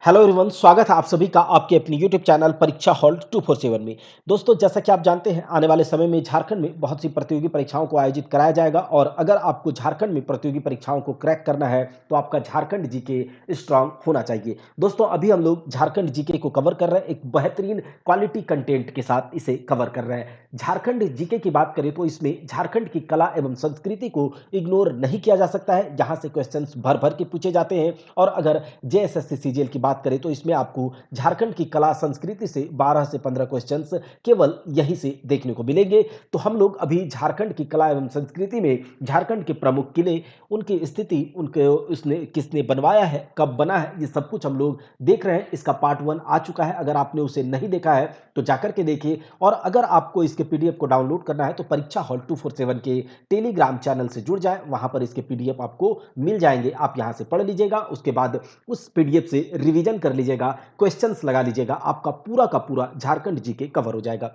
Hello everyone, स्वागत है आप सभी का आपके अपने यूट्यूब चैनल परीक्षा हॉल 247 में। दोस्तों, जैसा कि आप जानते हैं, आने वाले समय में झारखंड में बहुत सी प्रतियोगी परीक्षाओं को आयोजित कराया जाएगा और अगर आपको झारखंड में प्रतियोगी परीक्षाओं को क्रैक करना है तो आपका झारखंड जीके स्ट्रांग होना चाहिए। दोस्तों, अभी हम लोग झारखंड जीके को कवर कर रहे हैं, एक बेहतरीन क्वालिटी कंटेंट के साथ इसे कवर कर रहे हैं। झारखंड जीके की बात करें तो इसमें झारखंड की कला एवं संस्कृति को इग्नोर नहीं किया जा सकता है। यहाँ से क्वेश्चन भर भर के पूछे जाते हैं और अगर जेएसएससी सीजीएल की बात करें तो इसमें आपको झारखंड की कला संस्कृति से 12 से 15 क्वेश्चंस केवल यहीं से देखने को मिलेंगे। तो हम लोग अभी झारखंड की कला एवं संस्कृति में झारखंड के प्रमुख किले, उनकी स्थिति, उनके उसने किसने बनवाया है, कब बना है, ये सब कुछ हम लोग देख रहे हैं। इसका पार्ट 1 आ चुका है, अगर आपने उसे नहीं देखा है तो जाकर के देखिए। और अगर आपको इसके पीडीएफ को डाउनलोड करना है तो परीक्षा हॉल 247 के टेलीग्राम चैनल से जुड़ जाए, वहां पर इसके पीडीएफ आपको मिल जाएंगे। आप यहां से पढ़ लीजिएगा, उसके बाद उस पीडीएफ से रिवीजन कर लीजिएगा, क्वेश्चंस लगा लीजिएगा, आपका पूरा का पूरा झारखंड जीके कवर हो जाएगा।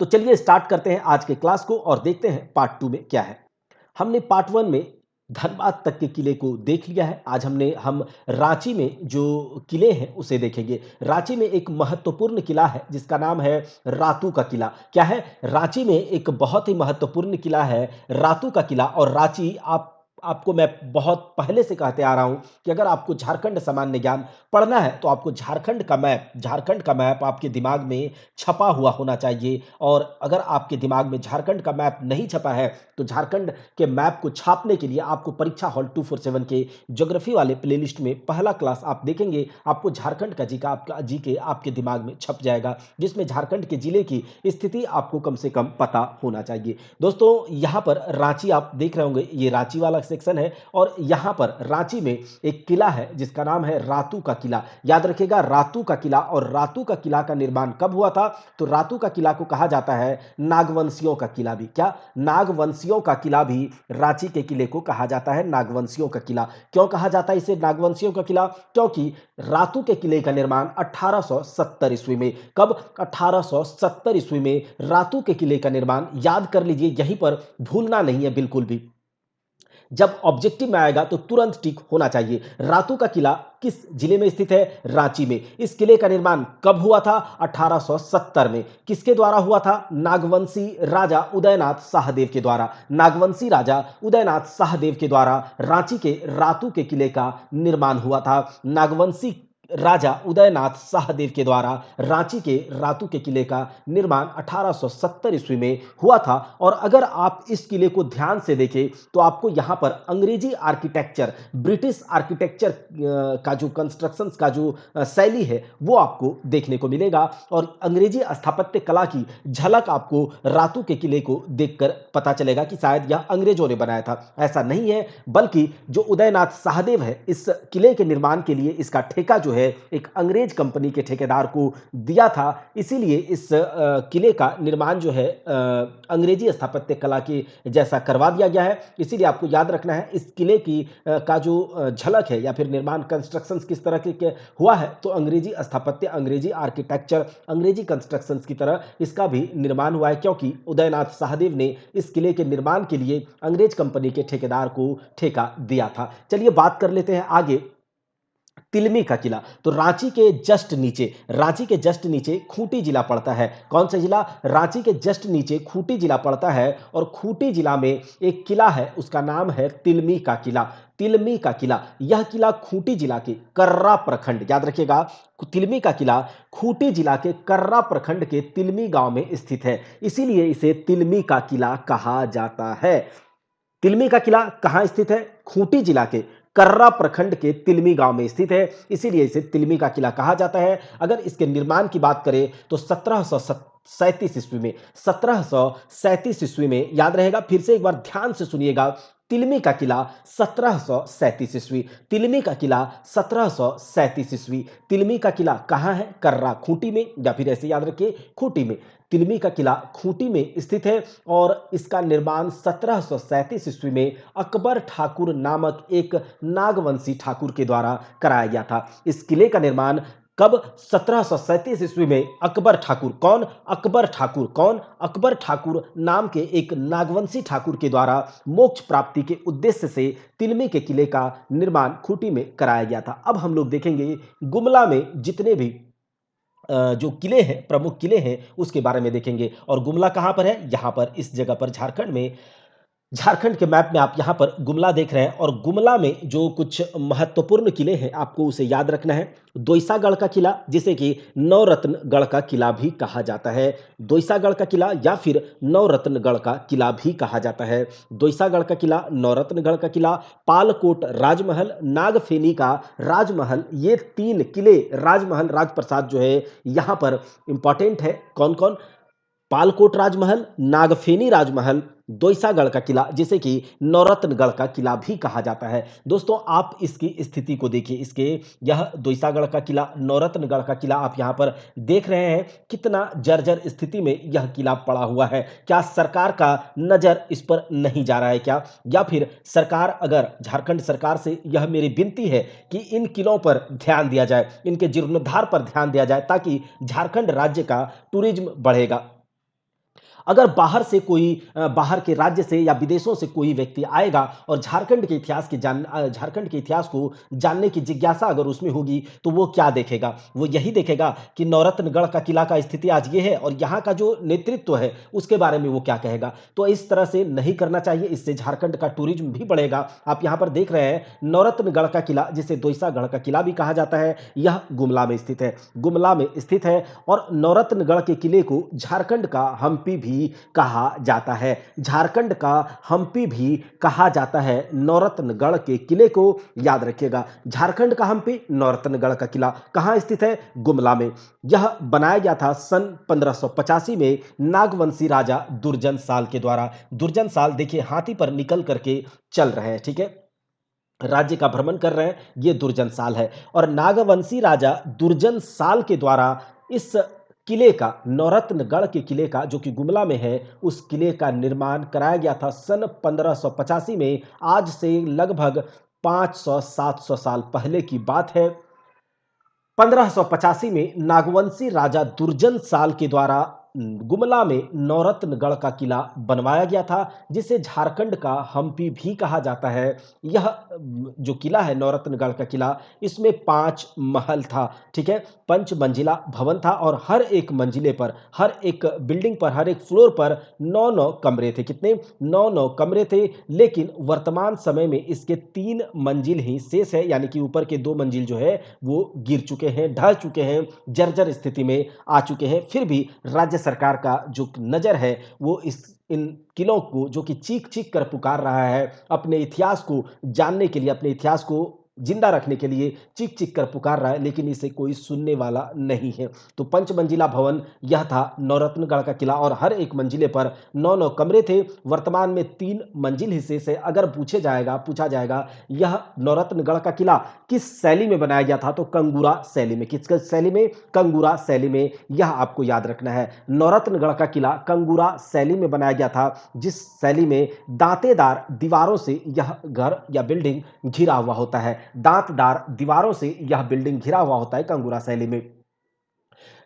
तो चलिए स्टार्ट करते हैं आज के क्लास को और देखते हैं पार्ट 2 में क्या है। हमने पार्ट 1 में धनबाद तक के किले को देख लिया है। आज हम रांची में जो किले हैं उसे देखेंगे। रांची में एक महत्वपूर्ण किला है जिसका नाम है रातू का किला। क्या है? रांची में एक बहुत ही महत्वपूर्ण किला है रातू का किला। और रांची आपको मैं बहुत पहले से कहते आ रहा हूं कि अगर आपको झारखंड सामान्य ज्ञान पढ़ना है तो आपको झारखंड का मैप आपके दिमाग में छपा हुआ होना चाहिए। और अगर आपके दिमाग में झारखंड का मैप नहीं छपा है तो झारखंड के मैप को छापने के लिए आपको परीक्षा हॉल 247 के ज्योग्राफी वाले प्लेलिस्ट में पहला क्लास आप देखेंगे, आपको झारखंड का जीके आपके दिमाग में छप जाएगा, जिसमें झारखंड के जिले की स्थिति आपको कम से कम पता होना चाहिए। दोस्तों, यहाँ पर रांची आप देख रहे होंगे, ये रांची वाला सेक्शन है और यहाँ पर रांची में एक किला है जिसका नाम है रातू का किला। याद रखिएगा, रातू का किला। और रातू का किला का निर्माण कब हुआ था? तो रातू का किला को कहा जाता है नागवंशियों का किला भी। क्या? नागवंशियों का किला भी रांची के किले को कहा जाता है नागवंशियों का किला। क्यों कहा जाता है इसे नागवंशियों का किला? क्योंकि रातू के किले का निर्माण 1870 ईस्वी में, कब? 1870 ईस्वी में रातू के किले का निर्माण, याद कर लीजिए, यहीं पर भूलना नहीं है बिल्कुल भी। जब ऑब्जेक्टिव में आएगा तो तुरंत टिक होना चाहिए। रातू का किला किस जिले में स्थित है? रांची में। इस किले का निर्माण कब हुआ था? 1870 में। किसके द्वारा हुआ था? नागवंशी राजा उदयनाथ शाहदेव के द्वारा। नागवंशी राजा उदयनाथ शाहदेव के द्वारा रांची के रातू के किले का निर्माण हुआ था। नागवंशी राजा उदयनाथ शाहदेव के द्वारा रांची के रातू के किले का निर्माण 1870 ईस्वी में हुआ था। और अगर आप इस किले को ध्यान से देखें तो आपको यहाँ पर अंग्रेजी आर्किटेक्चर, ब्रिटिश आर्किटेक्चर का जो कंस्ट्रक्शन का जो शैली है वो आपको देखने को मिलेगा। और अंग्रेजी स्थापत्य कला की झलक आपको रातू के किले को देखकर पता चलेगा कि शायद यह अंग्रेजों ने बनाया था। ऐसा नहीं है, बल्कि जो उदयनाथ शाहदेव है, इस किले के निर्माण के लिए इसका ठेका जो है एक अंग्रेज कंपनी के ठेकेदार को दिया था। इसीलिए इस किले का निर्माण जो है अंग्रेजी स्थापत्य कला के जैसा करवा दिया गया है। इसीलिए आपको याद रखना है इस किले की का जो झलक है या फिर निर्माण कंस्ट्रक्शन किस तरह के हुआ है, तो अंग्रेजी स्थापत्य, अंग्रेजी आर्किटेक्चर, अंग्रेजी कंस्ट्रक्शन की तरह इसका भी निर्माण हुआ है, क्योंकि उदयनाथ शाहदेव ने इस किले के निर्माण के लिए अंग्रेज कंपनी के ठेकेदार को ठेका दिया था। चलिए बात कर लेते हैं आगे तिलमी का किला। तो रांची के जस्ट नीचे खूंटी जिला पड़ता है। कौन सा जिला? रांची के जस्ट नीचे खूंटी जिला पड़ता है और खूंटी जिला में एक किला है, उसका नाम है तिलमी का किला। तिलमी का किला, यह किला खूंटी जिला के कर्रा प्रखंड, याद रखिएगा, तिलमी का किला खूंटी जिला के कर्रा प्रखंड के तिलमी गांव में स्थित है। इसीलिए इसे तिलमी का किला कहा जाता है। तिलमी का किला कहां स्थित है? खूंटी जिला के कर्रा प्रखंड के तिलमी गांव में स्थित है, इसीलिए इसे तिलमी का किला कहा जाता है। अगर इसके निर्माण की बात करें तो 1737 ईस्वी में, 1737 ईस्वी में, याद रहेगा, फिर से एक बार ध्यान से सुनिएगा, तिलमी का किला 1737 ईस्वी। तिलमी का किला 1737 ईस्वी। तिलमी का किला कहां है? कर्रा, खूंटी में, या फिर ऐसे याद रखिए खूंटी में। तिलमी का किला खूंटी में स्थित है और इसका निर्माण 1737 ईस्वी में अकबर ठाकुर नामक एक नागवंशी ठाकुर के द्वारा कराया गया था। इस किले का निर्माण कब? 1737 ईस्वी में अकबर ठाकुर, कौन? अकबर ठाकुर, कौन? अकबर ठाकुर नाम के एक नागवंशी ठाकुर के द्वारा मोक्ष प्राप्ति के उद्देश्य से तिलमी के किले का निर्माण खूंटी में कराया गया था। अब हम लोग देखेंगे गुमला में जितने भी जो किले हैं, प्रमुख किले हैं, उसके बारे में देखेंगे। और गुमला कहाँ पर है? यहाँ पर, इस जगह पर, झारखंड में। झारखंड के मैप में आप यहाँ पर गुमला देख रहे हैं और गुमला में जो कुछ महत्वपूर्ण किले हैं आपको उसे याद रखना है। दोइसागढ़ का किला, जिसे कि नवरत्नगढ़ का किला भी कहा जाता है। दोइसागढ़ का किला या फिर नवरत्नगढ़ का किला भी कहा जाता है। दोइसागढ़ का किला, नवरत्नगढ़ का किला, पालकोट राजमहल, नागफेनी का राजमहल, ये 3 किले, राजमहल, राजप्रसाद जो है यहाँ पर इंपॉर्टेंट है। कौन कौन? पालकोट राजमहल, नागफेनी राजमहल, दोइसागढ़ का किला, जिसे कि नौरत्नगढ़ का किला भी कहा जाता है। दोस्तों आप इसकी स्थिति को देखिए, इसके, यह दोइसागढ़ का किला, नौरत्नगढ़ का किला आप यहाँ पर देख रहे हैं, कितना जर्जर स्थिति में यह किला पड़ा हुआ है। क्या सरकार का नजर इस पर नहीं जा रहा है क्या? या फिर सरकार, अगर झारखंड सरकार से यह मेरी विनती है कि इन किलों पर ध्यान दिया जाए, इनके जीर्णोद्धार पर ध्यान दिया जाए, ताकि झारखंड राज्य का टूरिज्म बढ़ेगा। अगर बाहर से कोई बाहर के राज्य से या विदेशों से कोई व्यक्ति आएगा और झारखंड के इतिहास को जानने की जिज्ञासा अगर उसमें होगी, तो वो क्या देखेगा? वो यही देखेगा कि नौरत्नगढ़ का किला का स्थिति आज ये है और यहाँ का जो नेतृत्व है उसके बारे में वो क्या कहेगा। तो इस तरह से नहीं करना चाहिए, इससे झारखंड का टूरिज्म भी बढ़ेगा। आप यहाँ पर देख रहे हैं नौरत्नगढ़ का किला, जिसे दोइसागढ़ का किला भी कहा जाता है, यह गुमला में स्थित है। गुमला में स्थित है और नौरत्नगढ़ के किले को झारखंड का हम्पी भी कहा जाता है। झारखंड का हम्पी भी कहा जाता है नौरत्नगढ़ के किले को, याद रखिएगा। झारखंड का हम्पी, नौरत्नगढ़ का किला कहां स्थित है? गुमला में। यह बनाया गया था सन 1585 में नागवंशी राजा दुर्जन साल के द्वारा। दुर्जन साल देखिए हाथी पर निकल करके चल रहे हैं, ठीक है, राज्य का भ्रमण कर रहे हैं, ये दुर्जन साल है। और नागवंशी राजा दुर्जन साल के द्वारा इस किले का, नौरत्नगढ़ के किले का, जो कि गुमला में है, उस किले का निर्माण कराया गया था सन 1585 में। आज से लगभग 500-700 साल पहले की बात है। 1585 में नागवंशी राजा दुर्जन साल के द्वारा गुमला में नौरत्नगढ़ का किला बनवाया गया था, जिसे झारखंड का हम्पी भी कहा जाता है। यह जो किला है नौरत्नगढ़ का किला, इसमें 5 महल था, ठीक है, 5 मंजिला भवन था और हर एक मंजिले पर, हर एक बिल्डिंग पर, हर एक फ्लोर पर 9-9 कमरे थे। कितने? 9-9 कमरे थे। लेकिन वर्तमान समय में इसके 3 मंजिल ही शेष है, यानी कि ऊपर के 2 मंजिल जो है वो गिर चुके हैं, ढह चुके हैं, जर्जर स्थिति में आ चुके हैं। फिर भी राज्य सरकार का जो नज़र है वो इन किलों को, जो कि चीख चीख कर पुकार रहा है, अपने इतिहास को जानने के लिए, अपने इतिहास को जिंदा रखने के लिए चीख चीख कर पुकार रहा है, लेकिन इसे कोई सुनने वाला नहीं है। तो 5 मंजिला भवन यह था नौरत्नगढ़ का किला और हर एक मंजिले पर 9-9 कमरे थे। वर्तमान में 3 मंजिल हिस्से से अगर पूछा जाएगा यह नौरत्नगढ़ का किला किस शैली में बनाया गया था, तो कंगूरा शैली में। किस शैली में? कंगूरा शैली में। यह आपको याद रखना है, नौरत्नगढ़ का किला कंगूरा शैली में बनाया गया था, जिस शैली में दांतेदार दीवारों से यह घर या बिल्डिंग घिरा हुआ होता है। दांतदार दीवारों से यह बिल्डिंग घिरा हुआ होता है कंगूरा शैली में।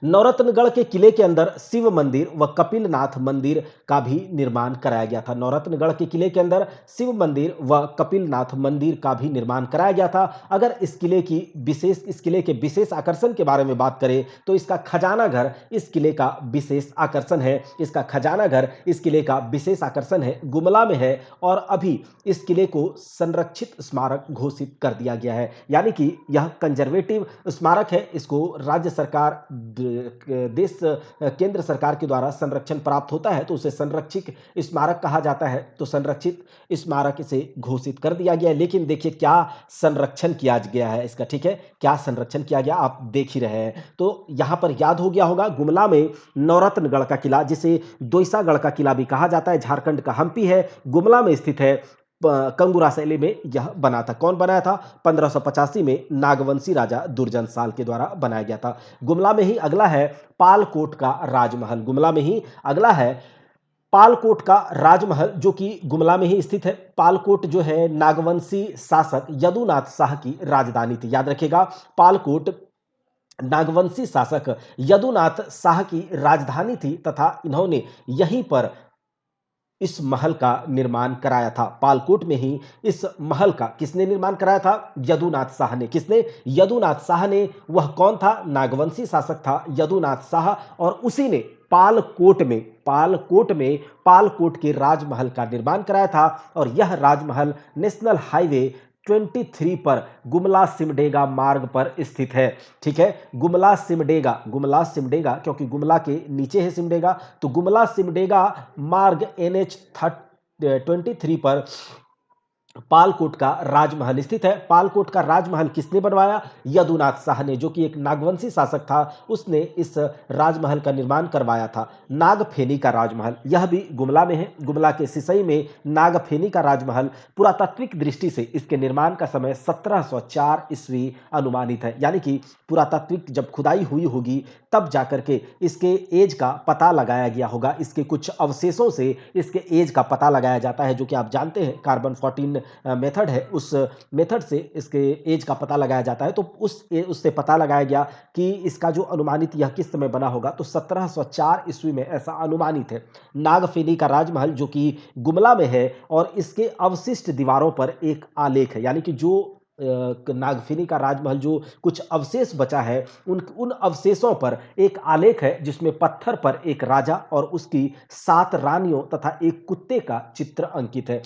नौरत्नगढ़ के किले के अंदर शिव मंदिर व कपिलनाथ मंदिर का भी निर्माण कराया गया था। नौरत्नगढ़ के किले के अंदर शिव मंदिर व कपिलनाथ मंदिर का भी निर्माण कराया गया था। अगर इस किले के विशेष आकर्षण के बारे में बात करें तो इसका खजाना घर इस किले का विशेष आकर्षण है। इसका खजाना घर इस किले का विशेष आकर्षण है, गुमला में है और अभी इस किले को संरक्षित स्मारक घोषित कर दिया गया है, यानी कि यह कंजर्वेटिव स्मारक है। इसको राज्य सरकार, केंद्र सरकार के द्वारा संरक्षण प्राप्त होता है तो उसे संरक्षित स्मारक कहा जाता है। तो संरक्षित स्मारक इसे घोषित कर दिया गया है। लेकिन देखिए क्या संरक्षण किया गया है इसका, ठीक है, क्या संरक्षण किया गया आप देख ही रहे हैं। तो यहां पर याद हो गया होगा, गुमला में नौरत्नगढ़ का किला, जिसे दोइसागढ़ का किला भी कहा जाता है, झारखंड का हम्पी है, गुमला में स्थित है। कंगूरा शैली में यह बना था। कौन बनाया था? 1585 में नागवंशी राजा दुर्जन साल के द्वारा बनाया गया था। गुमला में ही अगला है पालकोट का राजमहल। गुमला में ही अगला है पालकोट का राजमहल, जो कि गुमला में ही स्थित है। पालकोट जो है नागवंशी शासक यदुनाथ शाह की राजधानी थी, याद रखिएगा। पालकोट नागवंशी शासक यदुनाथ शाह की राजधानी थी तथा इन्होंने यहीं पर इस महल का निर्माण कराया था। पालकोट में ही इस महल का किसने निर्माण कराया था? यदुनाथ शाह ने। किसने? यदुनाथ शाह ने। वह कौन था? नागवंशी शासक था यदुनाथ शाह, और उसी ने पालकोट के राजमहल का निर्माण कराया था। और यह राजमहल नेशनल हाईवे 23 पर गुमला सिमडेगा मार्ग पर स्थित है। ठीक है, गुमला सिमडेगा क्योंकि गुमला के नीचे है सिमडेगा, तो गुमला सिमडेगा मार्ग NH 23 पर पालकोट का राजमहल स्थित है। पालकोट का राजमहल किसने बनवाया? यदुनाथ शाह ने, जो कि एक नागवंशी शासक था। उसने इस राजमहल का निर्माण करवाया था। नागफेनी का राजमहल, यह भी गुमला में है। गुमला के सिसई में नागफेनी का राजमहल। पुरातात्विक दृष्टि से इसके निर्माण का समय 1704 ईस्वी अनुमानित है। यानी कि पुरातात्विक जब खुदाई हुई होगी तब जाकर के इसके एज का पता लगाया गया होगा। इसके कुछ अवशेषों से इसके एज का पता लगाया जाता है, जो कि आप जानते हैं कार्बन 14 मेथड है। उस मेथड से इसके एज का पता लगाया जाता है। तो उससे पता लगाया गया कि इसका जो अनुमानित यह किस समय बना होगा, तो 1704 ईस्वी में ऐसा अनुमानित है। नागफेनी का राजमहल जो कि गुमला में है, और इसके अवशिष्ट दीवारों पर एक आलेख है। यानी कि जो नागफेनी का राजमहल जो कुछ अवशेष बचा है, उन अवशेषों पर एक आलेख है, जिसमें पत्थर पर एक राजा और उसकी 7 रानियों तथा एक कुत्ते का चित्र अंकित है।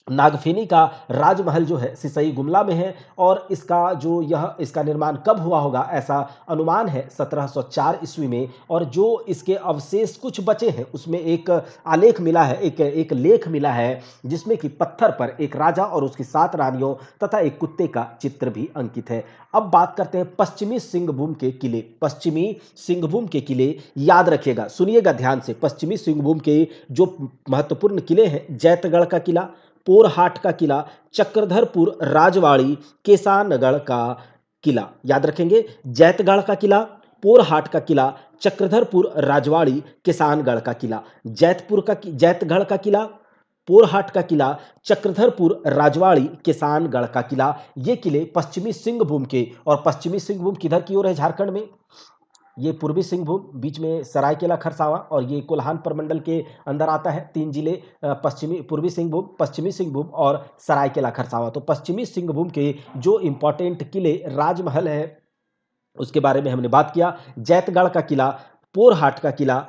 नागफेनी का राजमहल जो है सिसई गुमला में है, और इसका निर्माण कब हुआ होगा, ऐसा अनुमान है 1704 ईस्वी में। और जो इसके अवशेष कुछ बचे हैं उसमें एक आलेख मिला है, एक लेख मिला है, जिसमें कि पत्थर पर एक राजा और उसकी 7 रानियों तथा एक कुत्ते का चित्र भी अंकित है। अब बात करते हैं पश्चिमी सिंहभूम के किले। पश्चिमी सिंहभूम के किले याद रखिएगा, सुनिएगा ध्यान से। पश्चिमी सिंहभूम के जो महत्वपूर्ण किले हैं, जैतगढ़ का किला, पोरहाट का किला, चक्रधरपुर राजवाड़ी, केसानगढ़ का किला। याद रखेंगे, जैतगढ़ का किला, पोरहाट का किला, चक्रधरपुर राजवाड़ी, किसानगढ़ का किला। जैतगढ़ का किला, पोरहाट का किला, चक्रधरपुर राजवाड़ी, किसानगढ़ का किला। ये किले पश्चिमी सिंहभूम के, और पश्चिमी सिंहभूम किधर की ओर है? झारखंड में। ये पूर्वी सिंहभूम, बीच में सरायकेला खरसावां, और ये कोल्हान प्रमंडल के अंदर आता है। 3 जिले, पूर्वी सिंहभूम, पश्चिमी सिंहभूम और सरायकेला खरसावां। तो पश्चिमी सिंहभूम के जो इंपॉर्टेंट किले, राजमहल है, उसके बारे में हमने बात किया। जैतगढ़ का किला, पोरहाट का किला,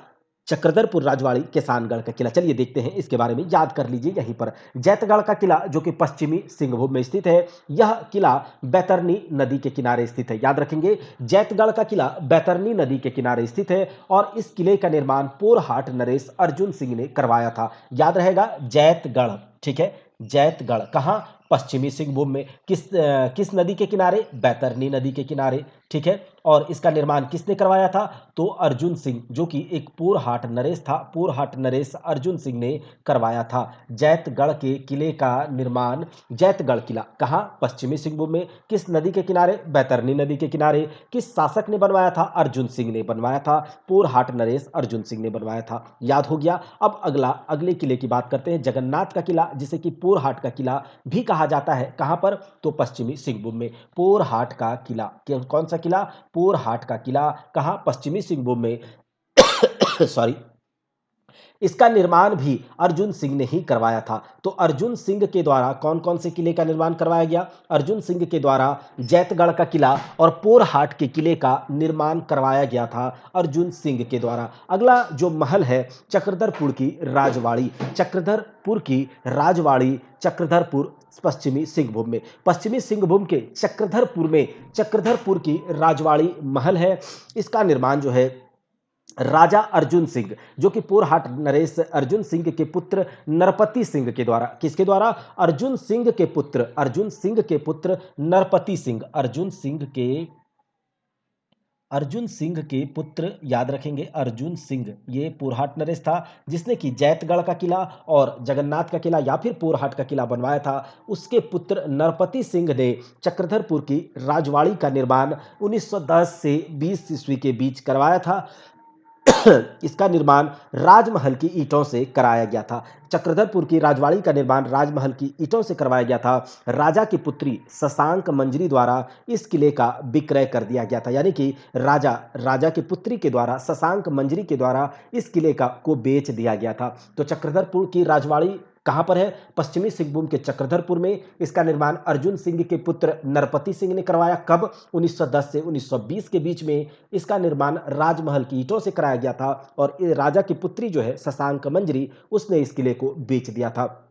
चक्रधरपुर राजवाड़ी, किसानगढ़ का किला। चलिए देखते हैं इसके बारे में, याद कर लीजिए यहीं पर। जैतगढ़ का किला जो कि पश्चिमी सिंहभूम में स्थित है, यह किला बैतरनी नदी के किनारे स्थित है। याद रखेंगे, जैतगढ़ का किला बैतरनी नदी के किनारे स्थित है, और इस किले का निर्माण पोरहाट नरेश अर्जुन सिंह ने करवाया था। याद रहेगा, जैतगढ़। ठीक है, जैतगढ़ कहाँ? पश्चिमी सिंहभूम में। किस नदी के किनारे? बैतरनी नदी के किनारे। ठीक है, और इसका निर्माण किसने करवाया था? तो अर्जुन सिंह, जो कि एक पोरहाट नरेश था। पोरहाट नरेश अर्जुन सिंह ने करवाया था। जैतगढ़ के किले का निर्माण, जैतगढ़ किला कहाँ? पश्चिमी सिंहभूम में। किस नदी के किनारे? बैतरनी नदी के किनारे। किस शासक ने बनवाया था? अर्जुन सिंह ने बनवाया था। पोरहाट नरेश अर्जुन सिंह ने बनवाया था। याद हो गया। अब अगले किले की बात करते हैं, जगन्नाथ का किला, जिसे कि पोरहाट का किला भी कहा जाता है। कहां पर? तो पश्चिमी सिंहभूम में। पोरहाट का किला, कौन सा किला? पोरहाट का किला। कहां? पश्चिमी सिंहभूम में। सॉरी, इसका निर्माण भी अर्जुन सिंह ने ही करवाया था। तो अर्जुन सिंह के द्वारा कौन कौन से किले का निर्माण करवाया गया? अर्जुन सिंह के द्वारा जैतगढ़ का किला और पोरहाट के किले का निर्माण करवाया गया था अर्जुन सिंह के द्वारा। अगला जो महल है, चक्रधरपुर की राजवाड़ी। चक्रधरपुर की राजवाड़ी, चक्रधरपुर पश्चिमी सिंहभूम में। पश्चिमी सिंहभूम के चक्रधरपुर की राजवाड़ी महल है। इसका निर्माण जो है राजा अर्जुन सिंह, जो कि पोरहाट नरेश अर्जुन सिंह के पुत्र नरपति सिंह के द्वारा, किसके द्वारा? अर्जुन सिंह के पुत्र नरपति सिंह, अर्जुन सिंह के पुत्र, याद रखेंगे, अर्जुन सिंह, ये पोरहाट नरेश था, जिसने कि जैतगढ़ का किला और जगन्नाथ का किला या फिर पोरहाट का किला बनवाया था। उसके पुत्र नरपति सिंह ने चक्रधरपुर की राजवाड़ी का निर्माण 1910 से 20 ईस्वी के बीच करवाया था। इसका निर्माण राजमहल की ईंटों से कराया गया था। चक्रधरपुर की राजवाड़ी का निर्माण राजमहल की ईंटों से करवाया गया था। राजा की पुत्री शशांक मंजरी द्वारा इस किले का विक्रय कर दिया गया था, यानी कि राजा की पुत्री के द्वारा, शशांक मंजरी के द्वारा इस किले को बेच दिया गया था। तो चक्रधरपुर की राजवाड़ी कहाँ पर है? पश्चिमी सिंहभूम के चक्रधरपुर में। इसका निर्माण अर्जुन सिंह के पुत्र नरपति सिंह ने करवाया। कब? 1910 से 1920 के बीच में इसका निर्माण राजमहल की ईंटों से कराया गया था और राजा की पुत्री जो है शशांक मंजरी, उसने इस किले को बेच दिया था।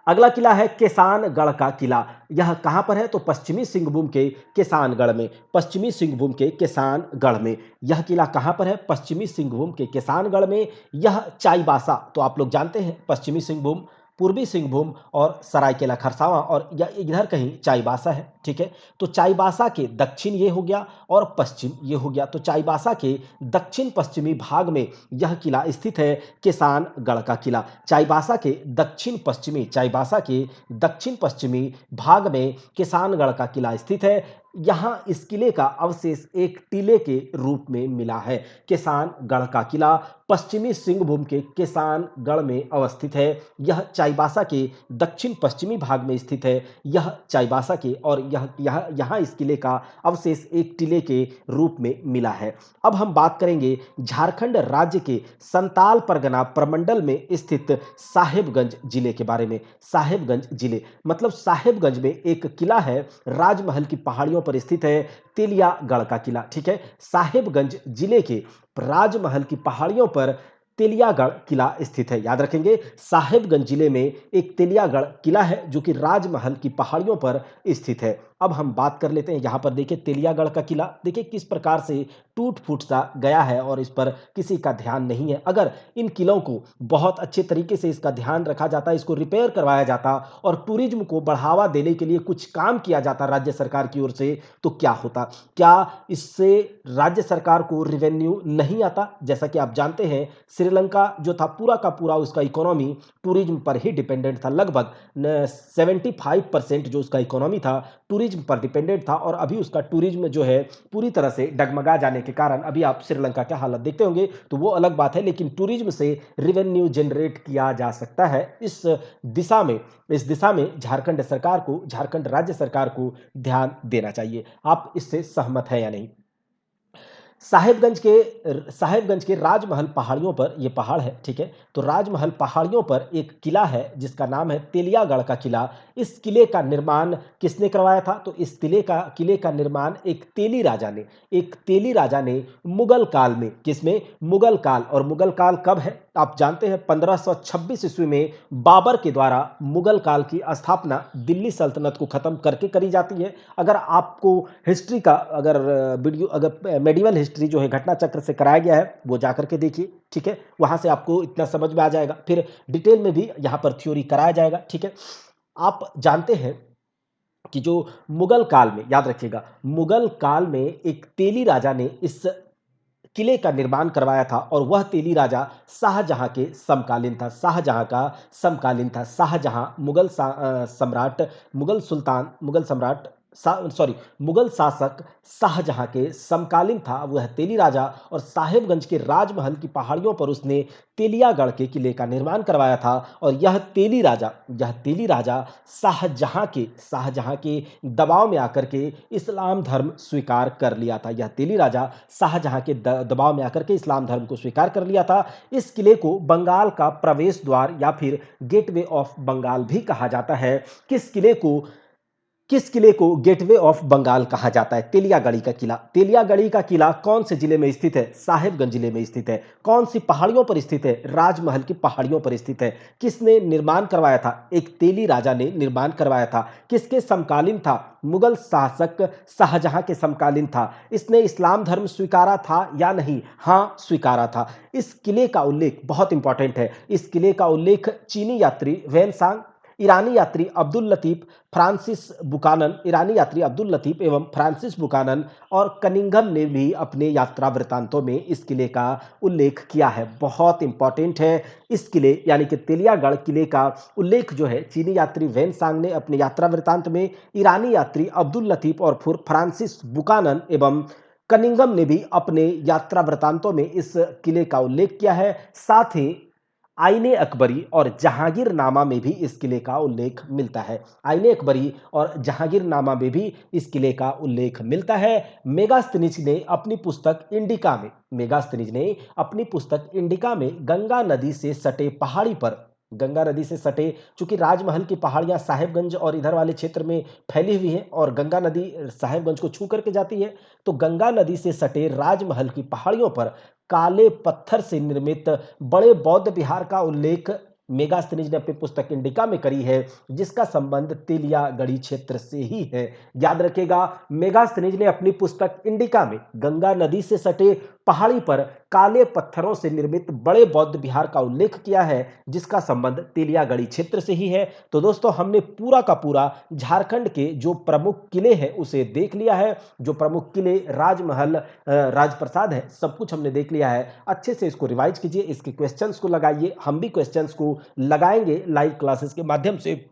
अगला किला है किसानगढ़ का किला। यह कहां पर है? तो पश्चिमी सिंहभूम के किसानगढ़ में। पश्चिमी सिंहभूम के किसानगढ़ में यह किला कहां पर है? पश्चिमी सिंहभूम के किसानगढ़ में। यह चाईबासा, तो आप लोग जानते हैं पश्चिमी सिंहभूम, पूर्वी सिंहभूम और सरायकेला खरसावां, और यह इधर कहीं चाईबासा है, ठीक है। तो चाईबासा के दक्षिण ये हो गया और पश्चिम ये हो गया। तो चाईबासा के दक्षिण पश्चिमी भाग में यह किला स्थित है, किसानगढ़ का किला। चाईबासा के दक्षिण पश्चिमी भाग में किसानगढ़ का किला स्थित है। यहां इस किले का अवशेष एक टीले के रूप में मिला है। किसानगढ़ का किला पश्चिमी सिंहभूम के किसानगढ़ में अवस्थित है। यह चाईबासा के दक्षिण पश्चिमी भाग में स्थित है। यह चाईबासा के, और यहाँ इस किले का अवशेष एक टीले के रूप में मिला है। अब हम बात करेंगे झारखंड राज्य के संताल परगना प्रमंडल में स्थित साहेबगंज जिले के बारे में। साहेबगंज जिले मतलब साहेबगंज में एक किला है, राजमहल की पहाड़ियों पर स्थित है, तेलियागढ़ का किला, ठीक है। साहेबगंज जिले के राजमहल की पहाड़ियों पर तेलियागढ़ किला स्थित है। याद रखेंगे, साहेबगंज जिले में एक तेलियागढ़ किला है जो कि राजमहल की पहाड़ियों पर स्थित है। अब हम बात कर लेते हैं, यहां पर देखिए तेलियागढ़ का किला, देखिए किस प्रकार से टूट फूट सा गया है और इस पर किसी का ध्यान नहीं है। अगर इन किलों को बहुत अच्छे तरीके से इसका ध्यान रखा जाता, इसको रिपेयर करवाया जाता और टूरिज्म को बढ़ावा देने के लिए कुछ काम किया जाता राज्य सरकार की ओर से, तो क्या होता? क्या इससे राज्य सरकार को रिवेन्यू नहीं आता? जैसा कि आप जानते हैं, श्रीलंका जो था पूरा का पूरा उसका इकोनॉमी टूरिज्म पर ही डिपेंडेंट था। लगभग 75% जो उसका इकोनॉमी था टूरिज्म पर डिपेंडेंट था, और अभी उसका टूरिज्म जो है पूरी तरह से डगमगा जाने के कारण अभी आप श्रीलंका के हालत देखते होंगे, तो वो अलग बात है। लेकिन टूरिज्म से रिवेन्यू जनरेट किया जा सकता है। इस दिशा में झारखंड राज्य सरकार को ध्यान देना चाहिए। आप इससे सहमत है या नहीं? साहेबगंज के राजमहल पहाड़ियों पर, ये पहाड़ है, ठीक है। तो राजमहल पहाड़ियों पर एक किला है जिसका नाम है तेलियागढ़ का किला। इस किले का निर्माण किसने करवाया था? तो इस किले का निर्माण एक तेली राजा ने मुगल काल में, किसमें? मुगल काल। और मुगल काल कब है आप जानते हैं? 1526 ईस्वी में बाबर के द्वारा मुगल काल की स्थापना दिल्ली सल्तनत को खत्म करके करी जाती है। अगर आपको हिस्ट्री का अगर मेडिवल हिस्ट्री जो है घटना चक्र से कराया गया है, वो जाकर के देखिए, ठीक है। वहां से आपको इतना समझ में आ जाएगा, फिर डिटेल में भी यहां पर थ्योरी कराया जाएगा, ठीक है। आप जानते हैं कि जो मुगल काल में, याद रखिएगा, मुगल काल में एक तेली राजा ने इस किले का निर्माण करवाया था, और वह तेली राजा शाहजहां के समकालीन था। शाहजहां मुगल शासक शाहजहां के समकालीन था वह तेली राजा, और साहेबगंज के राजमहल की पहाड़ियों पर उसने तेलियागढ़ के किले का निर्माण करवाया था। और यह तेली राजा शाहजहां के दबाव में आकर के इस्लाम धर्म स्वीकार कर लिया था। यह तेली राजा शाहजहां के दबाव में आकर के इस्लाम धर्म को स्वीकार कर लिया था। इस किले को बंगाल का प्रवेश द्वार या फिर गेटवे ऑफ बंगाल भी कहा जाता है। किस किले को गेटवे ऑफ बंगाल कहा जाता है? तेलियागढ़ी का किला कौन से जिले में स्थित है? साहेबगंज जिले में स्थित है। कौन सी पहाड़ियों पर स्थित है? राजमहल की पहाड़ियों पर स्थित है। किसने निर्माण करवाया था? एक तेली राजा ने निर्माण करवाया था। किसके समकालीन था? मुगल शासक शाहजहां के समकालीन था। इसने इस्लाम धर्म स्वीकारा था या नहीं? हां, स्वीकारा था। इस किले का उल्लेख बहुत इंपॉर्टेंट है। इस किले का उल्लेख चीनी यात्री वेनसांग, ईरानी यात्री अब्दुल लतीफ एवं फ्रांसिस बुकानन और कनिंघम ने भी अपने यात्रा वृत्तांतों में इस किले का उल्लेख किया है। बहुत इंपॉर्टेंट है। इस किले यानी कि तेलियागढ़ किले का उल्लेख जो है चीनी यात्री वेनसांग ने अपने यात्रा वृत्तांत में, ईरानी यात्री अब्दुल लतीफ और फ्रांसिस बुकानन एवं कनिंघम ने भी अपने यात्रा वृतांतों में इस किले का उल्लेख किया है। साथ ही आईने अकबरी और जहांगीरनामा में भी इस किले का उल्लेख मिलता है। आईने अकबरी और जहांगीरनामा में भी इस किले का उल्लेख मिलता है। मेगास्थनीज ने अपनी पुस्तक इंडिका में गंगा नदी से सटे पहाड़ी पर, गंगा नदी से सटे, चूंकि राजमहल की पहाड़ियां साहेबगंज और इधर वाले क्षेत्र में फैली हुई हैं और गंगा नदी साहेबगंज को छू करके जाती है, तो गंगा नदी से सटे राजमहल की पहाड़ियों पर काले पत्थर से निर्मित बड़े बौद्ध विहार का उल्लेख मेगास्थनीज ने अपनी पुस्तक इंडिका में करी है, जिसका संबंध तेलियागढ़ी क्षेत्र से ही है। याद रखिएगा, मेगास्थनीज ने अपनी पुस्तक इंडिका में गंगा नदी से सटे पहाड़ी पर काले पत्थरों से निर्मित बड़े बौद्ध विहार का उल्लेख किया है, जिसका संबंध तेलियागढ़ी क्षेत्र से ही है। तो दोस्तों, हमने पूरा का पूरा झारखंड के जो प्रमुख किले हैं उसे देख लिया है। जो प्रमुख किले, राजमहल, राजप्रसाद है, सब कुछ हमने देख लिया है। अच्छे से इसको रिवाइज कीजिए, इसके क्वेश्चंस को लगाइए, हम भी क्वेश्चंस को लगाएंगे लाइव क्लासेस के माध्यम से,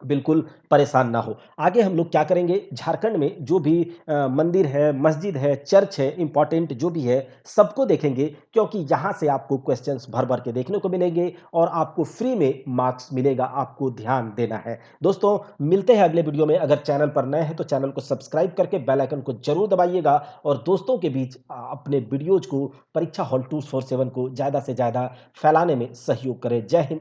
बिल्कुल परेशान ना हो। आगे हम लोग क्या करेंगे, झारखंड में जो भी मंदिर है, मस्जिद है, चर्च है, इंपॉर्टेंट जो भी है, सबको देखेंगे, क्योंकि यहाँ से आपको क्वेश्चंस भर भर के देखने को मिलेंगे और आपको फ्री में मार्क्स मिलेगा, आपको ध्यान देना है। दोस्तों, मिलते हैं अगले वीडियो में। अगर चैनल पर नए हैं तो चैनल को सब्सक्राइब करके बेल आइकन को जरूर दबाइएगा और दोस्तों के बीच अपने वीडियोज को, परीक्षा हॉल 247 को ज़्यादा से ज़्यादा फैलाने में सहयोग करें। जय हिंद।